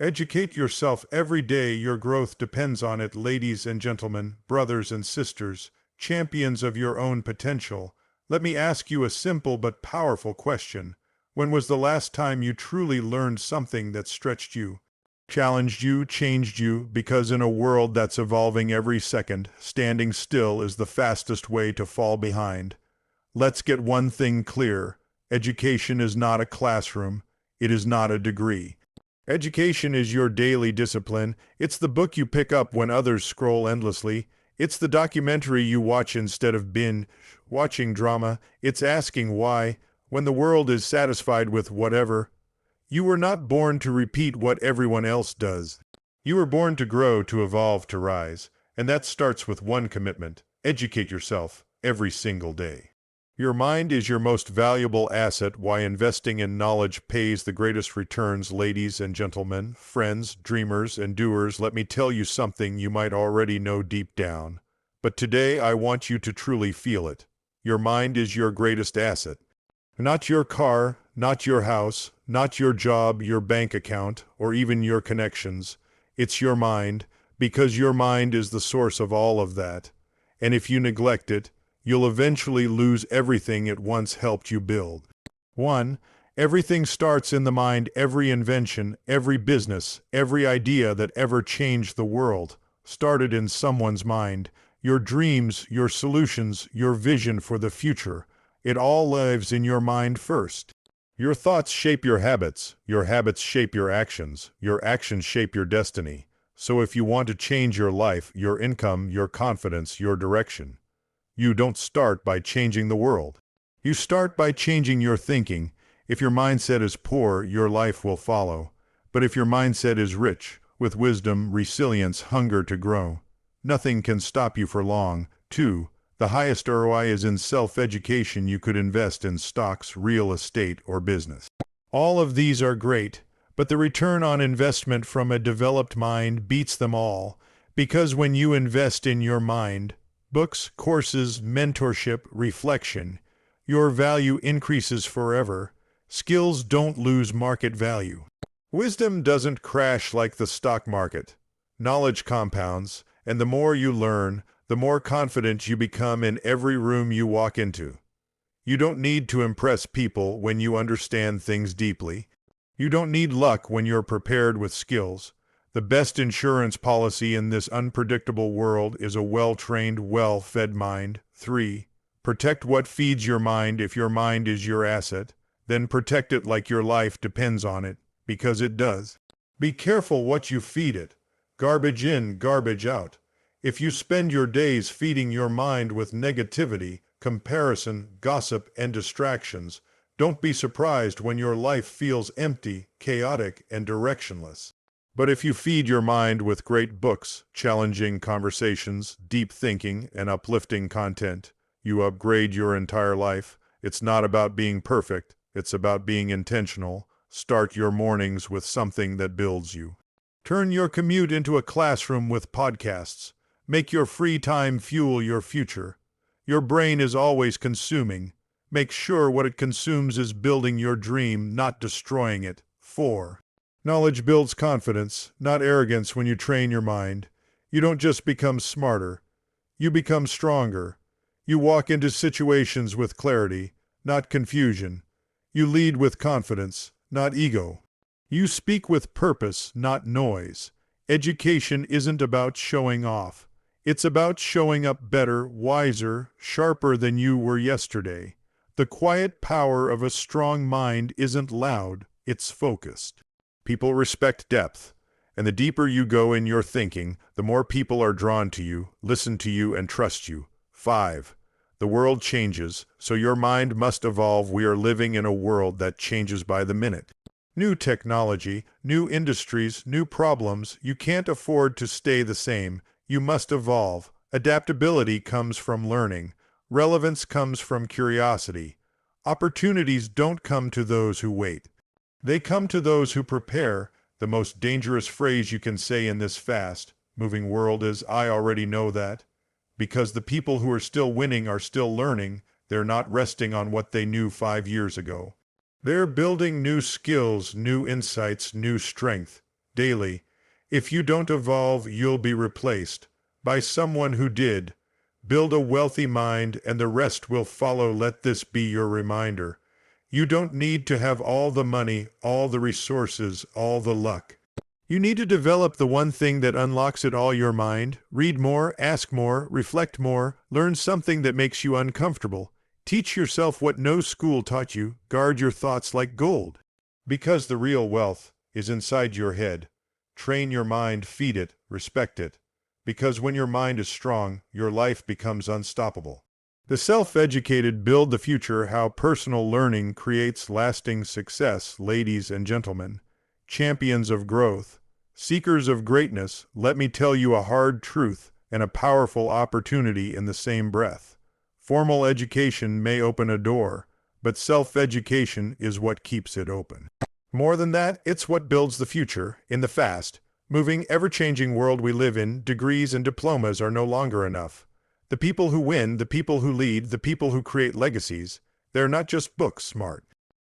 Educate yourself every day. Your growth depends on it, ladies and gentlemen, brothers and sisters, champions of your own potential. Let me ask you a simple but powerful question. When was the last time you truly learned something that stretched you, challenged you, changed you? Because in a world that's evolving every second, standing still is the fastest way to fall behind. Let's get one thing clear. Education is not a classroom. It is not a degree. Education is your daily discipline. It's the book you pick up when others scroll endlessly. It's the documentary you watch instead of binge watching drama. It's asking why, when the world is satisfied with whatever. You were not born to repeat what everyone else does. You were born to grow, to evolve, to rise. And that starts with one commitment: educate yourself every single day. Your mind is your most valuable asset. Why investing in knowledge pays the greatest returns. Ladies and gentlemen, friends, dreamers, and doers, let me tell you something you might already know deep down. But today I want you to truly feel it. Your mind is your greatest asset. Not your car, not your house, not your job, your bank account, or even your connections. It's your mind, because your mind is the source of all of that. And if you neglect it, you'll eventually lose everything it once helped you build. 1. Everything starts in the mind. Every invention, every business, every idea that ever changed the world started in someone's mind. Your dreams, your solutions, your vision for the future, it all lives in your mind first. Your thoughts shape your habits shape your actions shape your destiny. So if you want to change your life, your income, your confidence, your direction, you don't start by changing the world. You start by changing your thinking. If your mindset is poor, your life will follow. But if your mindset is rich, with wisdom, resilience, hunger to grow, nothing can stop you for long. 2. The highest ROI is in self-education. You could invest in stocks, real estate, or business. All of these are great, but the return on investment from a developed mind beats them all. Because when you invest in your mind, books, courses, mentorship, reflection, your value increases forever. Skills don't lose market value. Wisdom doesn't crash like the stock market. Knowledge compounds, and the more you learn, the more confident you become in every room you walk into. You don't need to impress people when you understand things deeply. You don't need luck when you're prepared with skills. The best insurance policy in this unpredictable world is a well-trained, well-fed mind. 3. Protect what feeds your mind. If your mind is your asset, then protect it like your life depends on it, because it does. Be careful what you feed it. Garbage in, garbage out. If you spend your days feeding your mind with negativity, comparison, gossip, and distractions, don't be surprised when your life feels empty, chaotic, and directionless. But if you feed your mind with great books, challenging conversations, deep thinking, and uplifting content, you upgrade your entire life. It's not about being perfect, it's about being intentional. Start your mornings with something that builds you. Turn your commute into a classroom with podcasts. Make your free time fuel your future. Your brain is always consuming. Make sure what it consumes is building your dream, not destroying it. 4. Knowledge builds confidence, not arrogance. When you train your mind, you don't just become smarter, you become stronger. You walk into situations with clarity, not confusion. You lead with confidence, not ego. You speak with purpose, not noise. Education isn't about showing off. It's about showing up better, wiser, sharper than you were yesterday. The quiet power of a strong mind isn't loud, it's focused. People respect depth, and the deeper you go in your thinking, the more people are drawn to you, listen to you, and trust you. 5. The world changes, so your mind must evolve. We are living in a world that changes by the minute. New technology, new industries, new problems. You can't afford to stay the same. You must evolve. Adaptability comes from learning. Relevance comes from curiosity. Opportunities don't come to those who wait. They come to those who prepare. The most dangerous phrase you can say in this fast-moving world is, "I already know that." Because the people who are still winning are still learning. They're not resting on what they knew 5 years ago. They're building new skills, new insights, new strength. daily. If you don't evolve, you'll be replaced by someone who did. Build a wealthy mind and the rest will follow. Let this be your reminder. You don't need to have all the money, all the resources, all the luck. You need to develop the one thing that unlocks it all: your mind. Read more, ask more, reflect more, learn something that makes you uncomfortable. Teach yourself what no school taught you. Guard your thoughts like gold. Because the real wealth is inside your head. Train your mind, feed it, respect it. Because when your mind is strong, your life becomes unstoppable. The self-educated build the future. How personal learning creates lasting success. Ladies and gentlemen, champions of growth, seekers of greatness, let me tell you a hard truth and a powerful opportunity in the same breath. Formal education may open a door, but self-education is what keeps it open. More than that, it's what builds the future. In the fast, moving, ever-changing world we live in, degrees and diplomas are no longer enough. The people who win, the people who lead, the people who create legacies, they're not just book smart.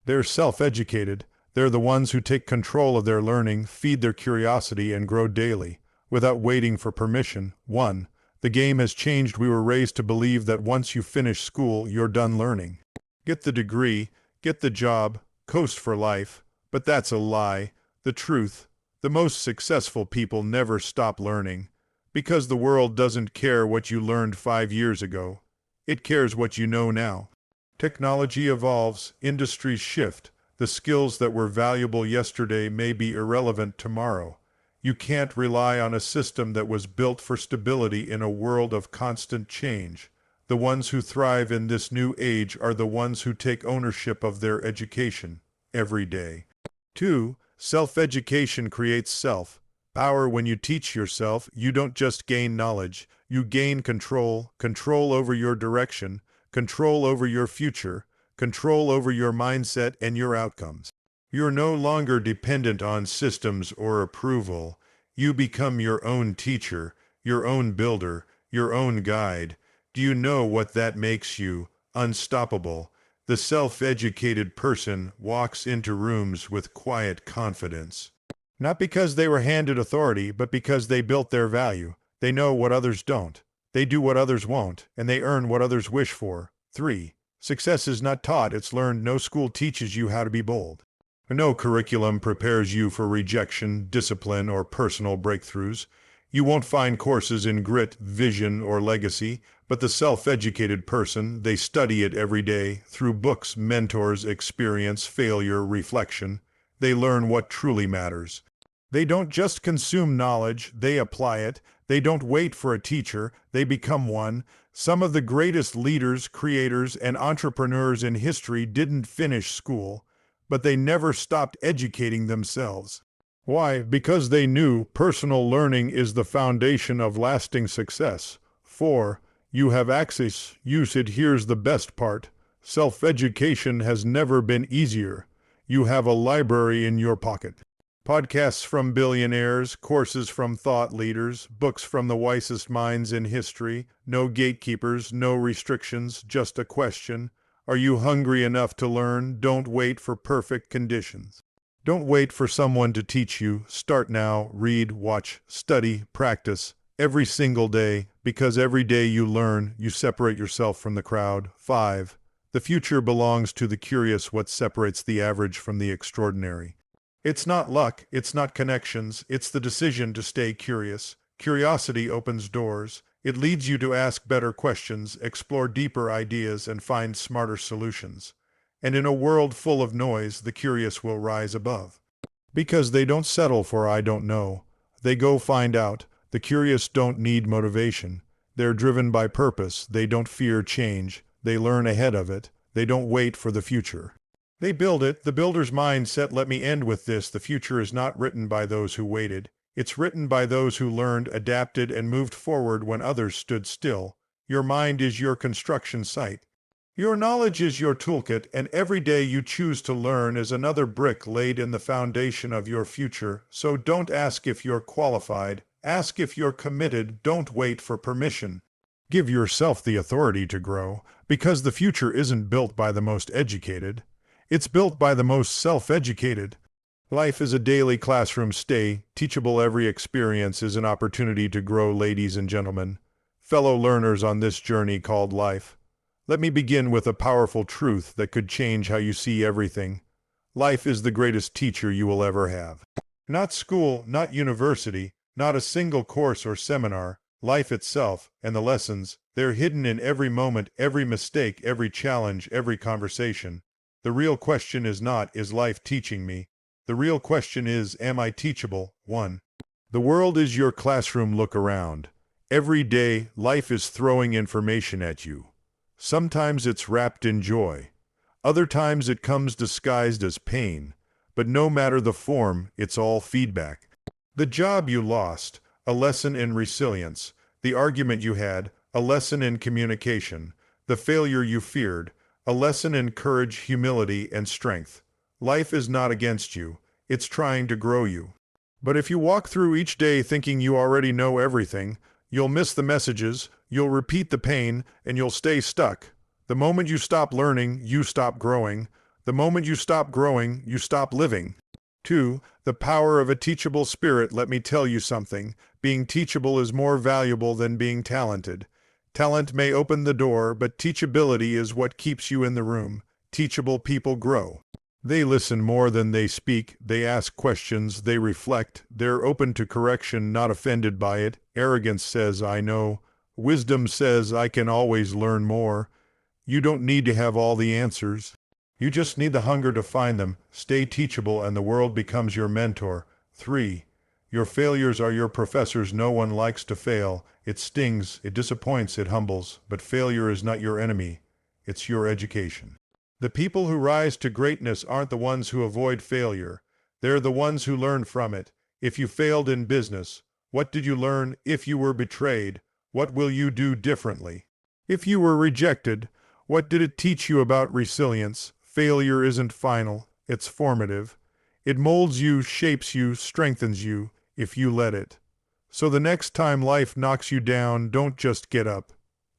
They're self-educated. They're the ones who take control of their learning, feed their curiosity, and grow daily, without waiting for permission. 1. The game has changed. We were raised to believe that once you finish school, you're done learning. Get the degree, get the job, coast for life. But that's a lie. The truth, the most successful people never stop learning. Because the world doesn't care what you learned 5 years ago. It cares what you know now. Technology evolves, industries shift. The skills that were valuable yesterday may be irrelevant tomorrow. You can't rely on a system that was built for stability in a world of constant change. The ones who thrive in this new age are the ones who take ownership of their education every day. 2. Self-education creates self-power. When you teach yourself, you don't just gain knowledge, you gain control over your direction, control over your future, control over your mindset and your outcomes. You're no longer dependent on systems or approval. You become your own teacher, your own builder, your own guide. Do you know what that makes you? Unstoppable. The self-educated person walks into rooms with quiet confidence. Not because they were handed authority, but because they built their value. They know what others don't. They do what others won't, and they earn what others wish for. 3. Success is not taught, it's learned. No school teaches you how to be bold. No curriculum prepares you for rejection, discipline, or personal breakthroughs. You won't find courses in grit, vision, or legacy, but the self-educated person, they study it every day through books, mentors, experience, failure, reflection. They learn what truly matters. They don't just consume knowledge, they apply it. They don't wait for a teacher, they become one. Some of the greatest leaders, creators, and entrepreneurs in history didn't finish school, but they never stopped educating themselves. Why? Because they knew personal learning is the foundation of lasting success. 4. You have access. Use it. Here's the best part. Self-education has never been easier. You have a library in your pocket. Podcasts from billionaires, courses from thought leaders, books from the wisest minds in history. No gatekeepers, no restrictions, just a question. Are you hungry enough to learn? Don't wait for perfect conditions. Don't wait for someone to teach you. Start now. Read, watch, study, practice every single day, because every day you learn, you separate yourself from the crowd. 5. The future belongs to the curious. What separates the average from the extraordinary? It's not luck, it's not connections, it's the decision to stay curious. Curiosity opens doors. It leads you to ask better questions, explore deeper ideas, and find smarter solutions. And in a world full of noise, the curious will rise above. Because they don't settle for "I don't know." They go find out. The curious don't need motivation. They're driven by purpose. They don't fear change. They learn ahead of it. They don't wait for the future. They build it. The builder's mindset. Let me end with this. The future is not written by those who waited. It's written by those who learned, adapted, and moved forward when others stood still. Your mind is your construction site. Your knowledge is your toolkit, and every day you choose to learn is another brick laid in the foundation of your future. So don't ask if you're qualified. Ask if you're committed. Don't wait for permission. Give yourself the authority to grow, because the future isn't built by the most educated. It's built by the most self-educated. Life is a daily classroom. Stay teachable. Every experience is an opportunity to grow, ladies and gentlemen, fellow learners on this journey called life. Let me begin with a powerful truth that could change how you see everything. Life is the greatest teacher you will ever have. Not school, not university, not a single course or seminar. Life itself and the lessons, they're hidden in every moment, every mistake, every challenge, every conversation. The real question is not, is life teaching me? The real question is, am I teachable? 1. The world is your classroom. Look around. Every day, life is throwing information at you. Sometimes it's wrapped in joy. Other times it comes disguised as pain. But no matter the form, it's all feedback. The job you lost, a lesson in resilience. The argument you had, a lesson in communication. The failure you feared, a lesson in courage, humility, and strength. Life is not against you. It's trying to grow you. But if you walk through each day thinking you already know everything, you'll miss the messages, you'll repeat the pain, and you'll stay stuck. The moment you stop learning, you stop growing. The moment you stop growing, you stop living. 2. The power of a teachable spirit. Let me tell you something. Being teachable is more valuable than being talented. Talent may open the door, but teachability is what keeps you in the room. Teachable people grow. They listen more than they speak. They ask questions. They reflect. They're open to correction, not offended by it. Arrogance says, I know. Wisdom says, I can always learn more. You don't need to have all the answers. You just need the hunger to find them. Stay teachable and the world becomes your mentor. 3. Your failures are your professors. No one likes to fail. It stings, it disappoints, it humbles. But failure is not your enemy. It's your education. The people who rise to greatness aren't the ones who avoid failure. They're the ones who learn from it. If you failed in business, what did you learn? If you were betrayed, what will you do differently? If you were rejected, what did it teach you about resilience? Failure isn't final, it's formative. It molds you, shapes you, strengthens you, if you let it. So the next time life knocks you down, don't just get up.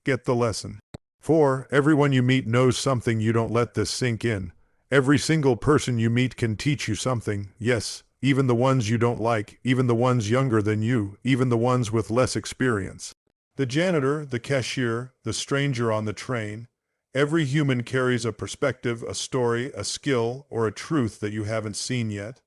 Get the lesson. 4. Everyone you meet knows something. You don't let this sink in. Every single person you meet can teach you something. Yes, even the ones you don't like, even the ones younger than you, even the ones with less experience. The janitor, the cashier, the stranger on the train. Every human carries a perspective, a story, a skill, or a truth that you haven't seen yet.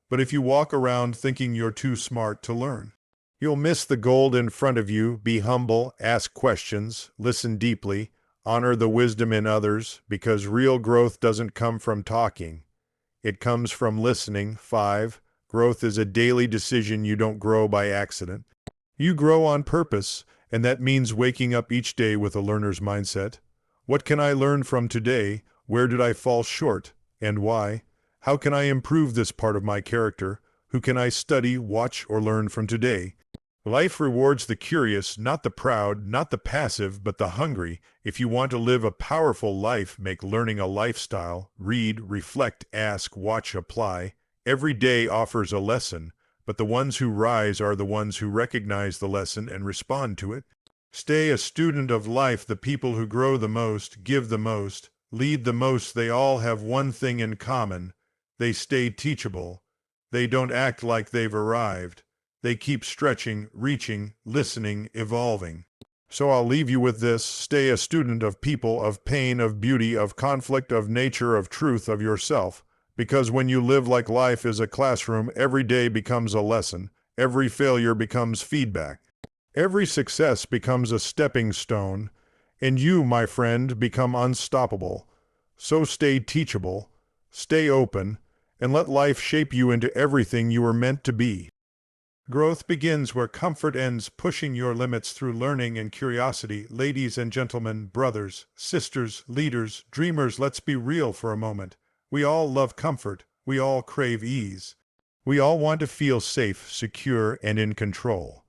But if you walk around thinking you're too smart to learn, you'll miss the gold in front of you. Be humble, ask questions, listen deeply. Honor the wisdom in others, because real growth doesn't come from talking. It comes from listening. 5. Growth is a daily decision. You don't grow by accident. You grow on purpose, and that means waking up each day with a learner's mindset. What can I learn from today? Where did I fall short? And why? How can I improve this part of my character? Who can I study, watch, or learn from today? Life rewards the curious, not the proud, not the passive, but the hungry. If you want to live a powerful life, make learning a lifestyle. Read, reflect, ask, watch, apply. Every day offers a lesson, but the ones who rise are the ones who recognize the lesson and respond to it. Stay a student of life. The people who grow the most, give the most, lead the most. They all have one thing in common. They stay teachable. They don't act like they've arrived. They keep stretching, reaching, listening, evolving. So I'll leave you with this. Stay a student of people, of pain, of beauty, of conflict, of nature, of truth, of yourself. Because when you live like life is a classroom, every day becomes a lesson. Every failure becomes feedback. Every success becomes a stepping stone. And you, my friend, become unstoppable. So stay teachable, stay open, and let life shape you into everything you were meant to be. Growth begins where comfort ends, pushing your limits through learning and curiosity. Ladies and gentlemen, brothers, sisters, leaders, dreamers, let's be real for a moment. We all love comfort. We all crave ease. We all want to feel safe, secure, and in control.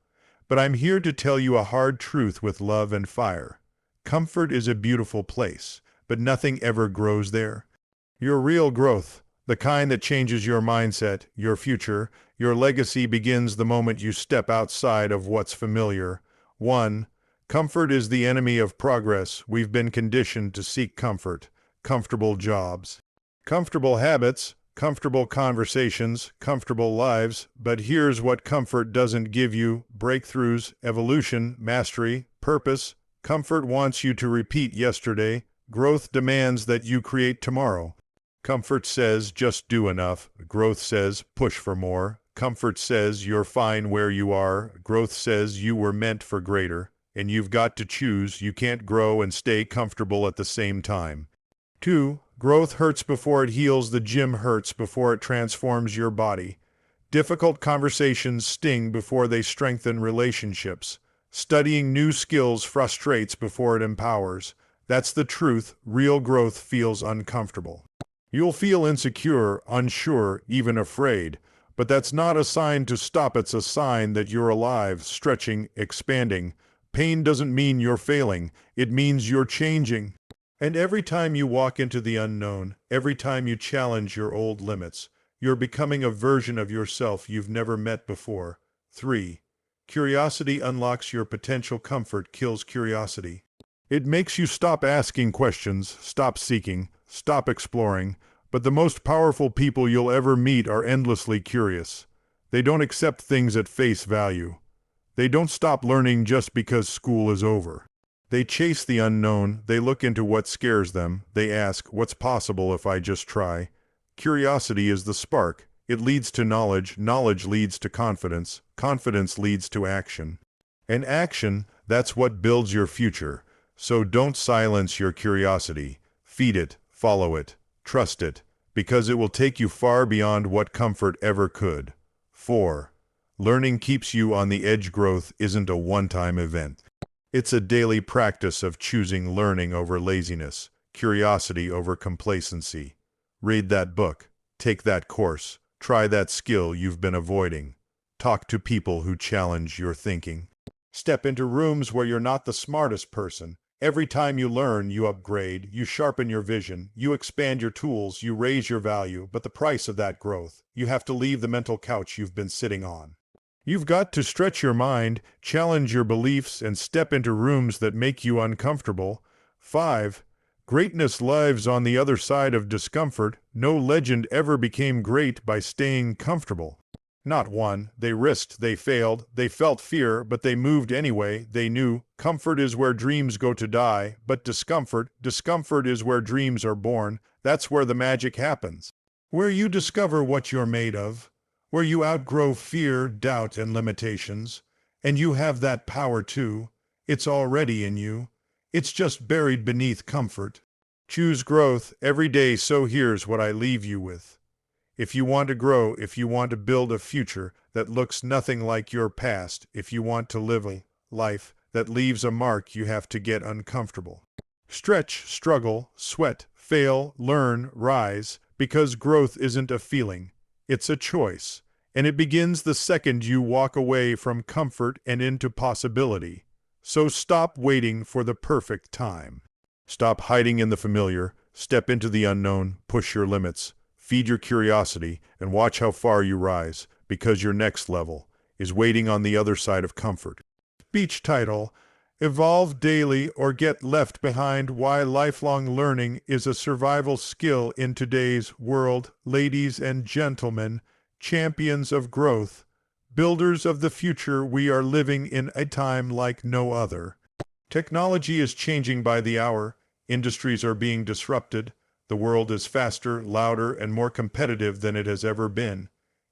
But I'm here to tell you a hard truth with love and fire. Comfort is a beautiful place, but nothing ever grows there. Your real growth, the kind that changes your mindset, your future, your legacy begins the moment you step outside of what's familiar. 1. Comfort is the enemy of progress. We've been conditioned to seek comfort, comfortable jobs, comfortable habits, Comfortable conversations, comfortable lives, but here's what comfort doesn't give you: breakthroughs, evolution, mastery, purpose. Comfort wants you to repeat yesterday. Growth demands that you create tomorrow. Comfort says just do enough. Growth says push for more. Comfort says you're fine where you are. Growth says you were meant for greater. And you've got to choose. You can't grow and stay comfortable at the same time. 2. Growth hurts before it heals. The gym hurts before it transforms your body. Difficult conversations sting before they strengthen relationships. Studying new skills frustrates before it empowers. That's the truth. Real growth feels uncomfortable. You'll feel insecure, unsure, even afraid. But that's not a sign to stop. It's a sign that you're alive, stretching, expanding. Pain doesn't mean you're failing. It means you're changing. And every time you walk into the unknown, every time you challenge your old limits, you're becoming a version of yourself you've never met before. 3. Curiosity unlocks your potential. Comfort kills curiosity. It makes you stop asking questions, stop seeking, stop exploring. But the most powerful people you'll ever meet are endlessly curious. They don't accept things at face value. They don't stop learning just because school is over. They chase the unknown. They look into what scares them. They ask, what's possible if I just try? Curiosity is the spark. It leads to knowledge. Knowledge leads to confidence. Confidence leads to action. And action, that's what builds your future. So don't silence your curiosity. Feed it, follow it, trust it, because it will take you far beyond what comfort ever could. 4. Learning keeps you on the edge. Growth isn't a one-time event. It's a daily practice of choosing learning over laziness, curiosity over complacency. Read that book, take that course, try that skill you've been avoiding. Talk to people who challenge your thinking. Step into rooms where you're not the smartest person. Every time you learn, you upgrade, you sharpen your vision, you expand your tools, you raise your value. But the price of that growth, you have to leave the mental couch you've been sitting on. You've got to stretch your mind, challenge your beliefs, and step into rooms that make you uncomfortable. 5. Greatness lives on the other side of discomfort. No legend ever became great by staying comfortable. Not one. They risked, they failed, they felt fear, but they moved anyway. They knew comfort is where dreams go to die, but discomfort is where dreams are born. That's where the magic happens. Where you discover what you're made of. Where you outgrow fear, doubt, and limitations. And you have that power too. It's already in you. It's just buried beneath comfort. Choose growth every day. So here's what I leave you with. If you want to grow, if you want to build a future that looks nothing like your past, if you want to live a life that leaves a mark, you have to get uncomfortable. Stretch, struggle, sweat, fail, learn, rise, because growth isn't a feeling. It's a choice, and it begins the second you walk away from comfort and into possibility. So stop waiting for the perfect time. Stop hiding in the familiar, step into the unknown, push your limits, feed your curiosity, and watch how far you rise, because your next level is waiting on the other side of comfort. Speech title: Evolve Daily or Get Left Behind, Why Lifelong Learning is a Survival Skill in Today's World. Ladies and gentlemen, champions of growth, builders of the future, we are living in a time like no other. Technology is changing by the hour. Industries are being disrupted. The world is faster, louder, and more competitive than it has ever been.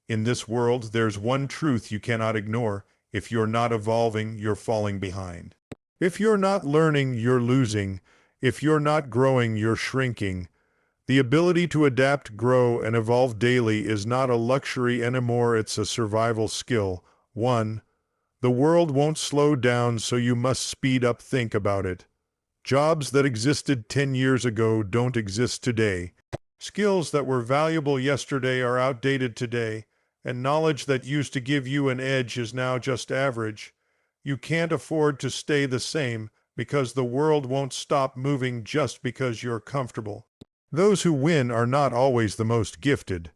In this world, there's one truth you cannot ignore. If you're not evolving, you're falling behind. If you're not learning, you're losing. If you're not growing, you're shrinking. The ability to adapt, grow, and evolve daily is not a luxury anymore, it's a survival skill. 1. The world won't slow down, so you must speed up. Think about it. Jobs that existed 10 years ago don't exist today. Skills that were valuable yesterday are outdated today, and knowledge that used to give you an edge is now just average. You can't afford to stay the same, because the world won't stop moving just because you're comfortable. Those who win are not always the most gifted.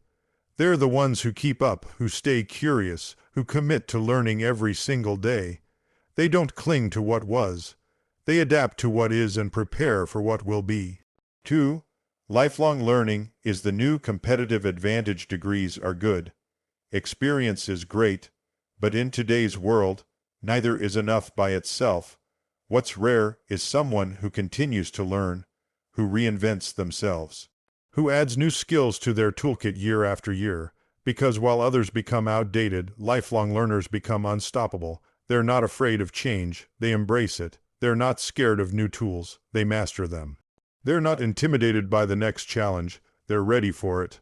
They're the ones who keep up, who stay curious, who commit to learning every single day. They don't cling to what was. They adapt to what is and prepare for what will be. 2. Lifelong learning is the new competitive advantage. Degrees are good. Experience is great. But in today's world, neither is enough by itself. What's rare is someone who continues to learn, who reinvents themselves, who adds new skills to their toolkit year after year. Because while others become outdated, lifelong learners become unstoppable. They're not afraid of change, they embrace it. They're not scared of new tools, they master them. They're not intimidated by the next challenge, they're ready for it.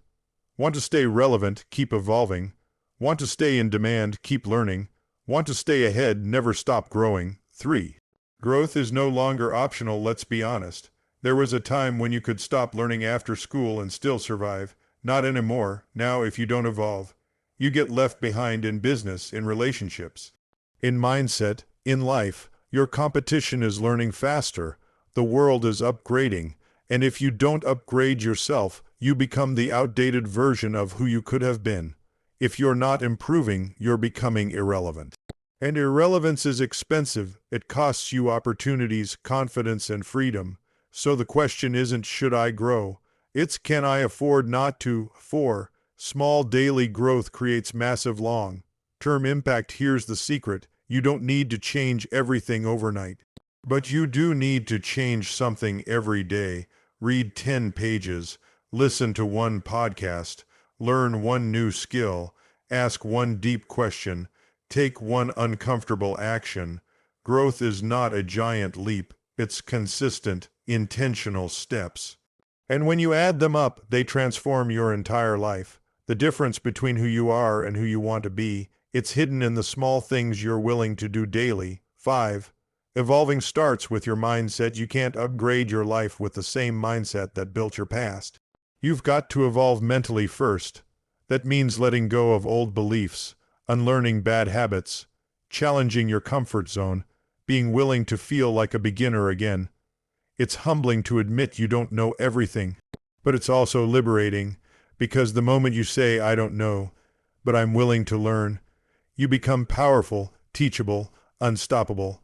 Want to stay relevant, keep evolving. Want to stay in demand, keep learning. Want to stay ahead, never stop growing. 3. Growth is no longer optional, let's be honest. There was a time when you could stop learning after school and still survive. Not anymore. Now, if you don't evolve, you get left behind in business, in relationships, in mindset, in life. Your competition is learning faster. The world is upgrading. And if you don't upgrade yourself, you become the outdated version of who you could have been. If you're not improving, you're becoming irrelevant. And irrelevance is expensive. It costs you opportunities, confidence, and freedom. So the question isn't, should I grow? It's, can I afford not to? 4. Small daily growth creates massive long-term impact. Here's the secret. You don't need to change everything overnight. But you do need to change something every day. Read 10 pages, listen to one podcast, learn one new skill, ask one deep question, take one uncomfortable action. Growth is not a giant leap. It's consistent, intentional steps. And when you add them up, they transform your entire life. The difference between who you are and who you want to be, it's hidden in the small things you're willing to do daily. 5. Evolving starts with your mindset. You can't upgrade your life with the same mindset that built your past. You've got to evolve mentally first. That means letting go of old beliefs, unlearning bad habits, challenging your comfort zone, being willing to feel like a beginner again. It's humbling to admit you don't know everything, but it's also liberating, because the moment you say, I don't know, but I'm willing to learn, you become powerful, teachable, unstoppable.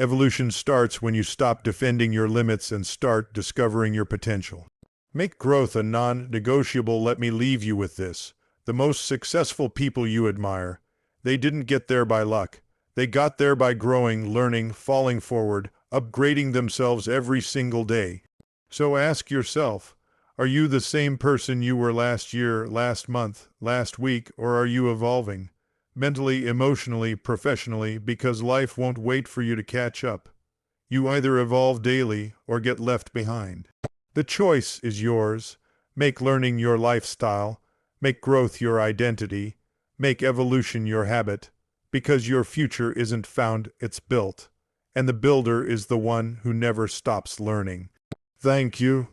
Evolution starts when you stop defending your limits and start discovering your potential. Make growth a non-negotiable. Let me leave you with this. The most successful people you admire, they didn't get there by luck. They got there by growing, learning, falling forward, upgrading themselves every single day. So ask yourself, are you the same person you were last year, last month, last week, or are you evolving? Mentally, emotionally, professionally, because life won't wait for you to catch up. You either evolve daily or get left behind. The choice is yours. Make learning your lifestyle. Make growth your identity. Make evolution your habit. Because your future isn't found, it's built. And the builder is the one who never stops learning. Thank you.